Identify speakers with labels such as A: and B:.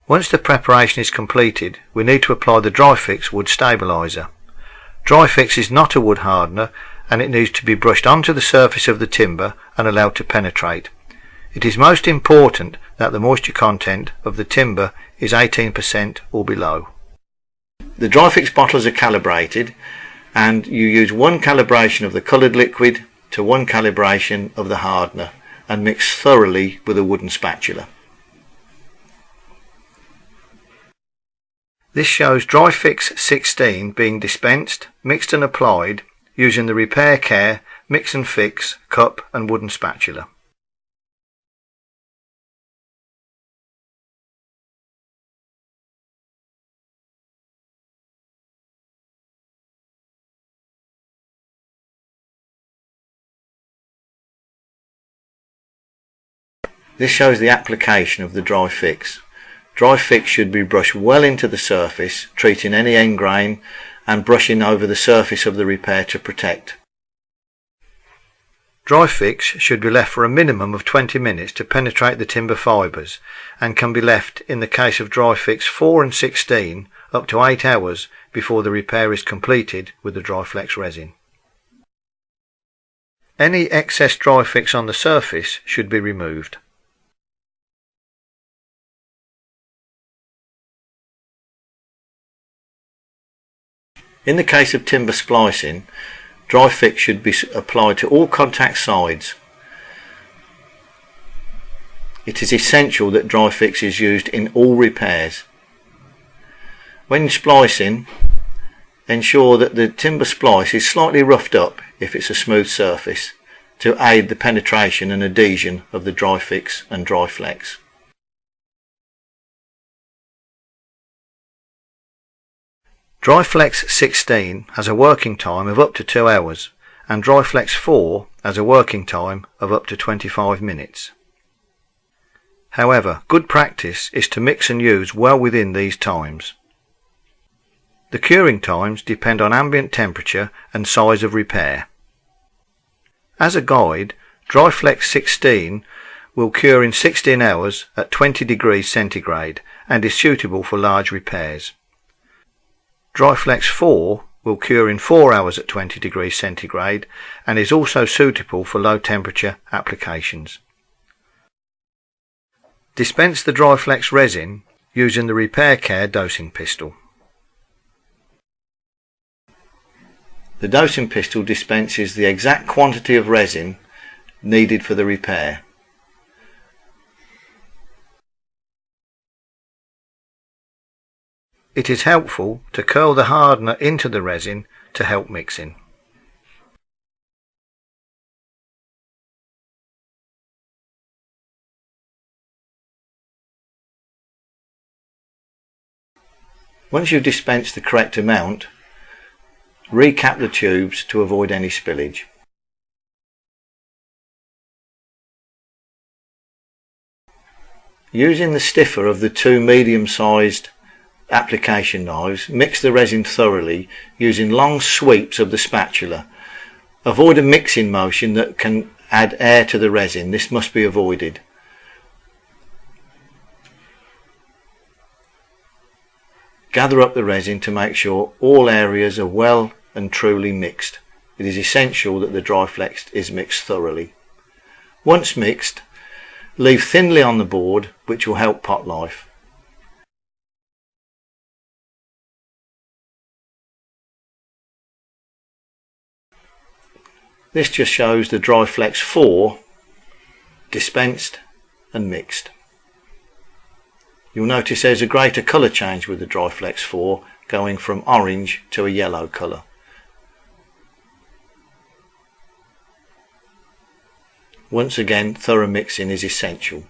A: Once the preparation is completed, we need to apply the Dry Fix wood stabiliser. Dry Fix is not a wood hardener and it needs to be brushed onto the surface of the timber and allowed to penetrate. It is most important that the moisture content of the timber is 18% or below. The Dry Fix bottles are calibrated and you use one calibration of the coloured liquid to one calibration of the hardener and mix thoroughly with a wooden spatula. This shows Dry Fix 16 being dispensed, mixed and applied using the Repair Care Mix and Fix cup and wooden spatula. This shows the application of the Dry Fix. Dry Fix should be brushed well into the surface, treating any end grain and brushing over the surface of the repair to protect. Dry Fix should be left for a minimum of 20 minutes to penetrate the timber fibres and can be left, in the case of Dry Fix 4 and 16, up to 8 hours before the repair is completed with the Dry Flex resin. Any excess Dry Fix on the surface should be removed. In the case of timber splicing, Dry Fix should be applied to all contact sides. It is essential that Dry Fix is used in all repairs. When splicing, ensure that the timber splice is slightly roughed up if it's a smooth surface to aid the penetration and adhesion of the Dry Fix and Dry Flex. Dry Flex 16 has a working time of up to 2 hours and Dry Flex 4 has a working time of up to 25 minutes. However, good practice is to mix and use well within these times. The curing times depend on ambient temperature and size of repair. As a guide, Dry Flex 16 will cure in 16 hours at 20 degrees centigrade and is suitable for large repairs. Dry Flex 4 will cure in 4 hours at 20 degrees centigrade and is also suitable for low temperature applications. Dispense the Dry Flex resin using the Repair Care dosing pistol. The dosing pistol dispenses the exact quantity of resin needed for the repair. It is helpful to curl the hardener into the resin to help mixing. Once you've dispensed the correct amount, recap the tubes to avoid any spillage. Using the stiffer of the two medium-sized application knives, mix the resin thoroughly using long sweeps of the spatula. Avoid a mixing motion that can add air to the resin. This must be avoided. Gather up the resin to make sure all areas are well and truly mixed. It is essential that the Dry Flex is mixed thoroughly. Once mixed, leave thinly on the board, which will help pot life. This just shows the Dry Flex 4 dispensed and mixed. You'll notice there's a greater colour change with the Dry Flex 4 going from orange to a yellow colour. Once again, thorough mixing is essential.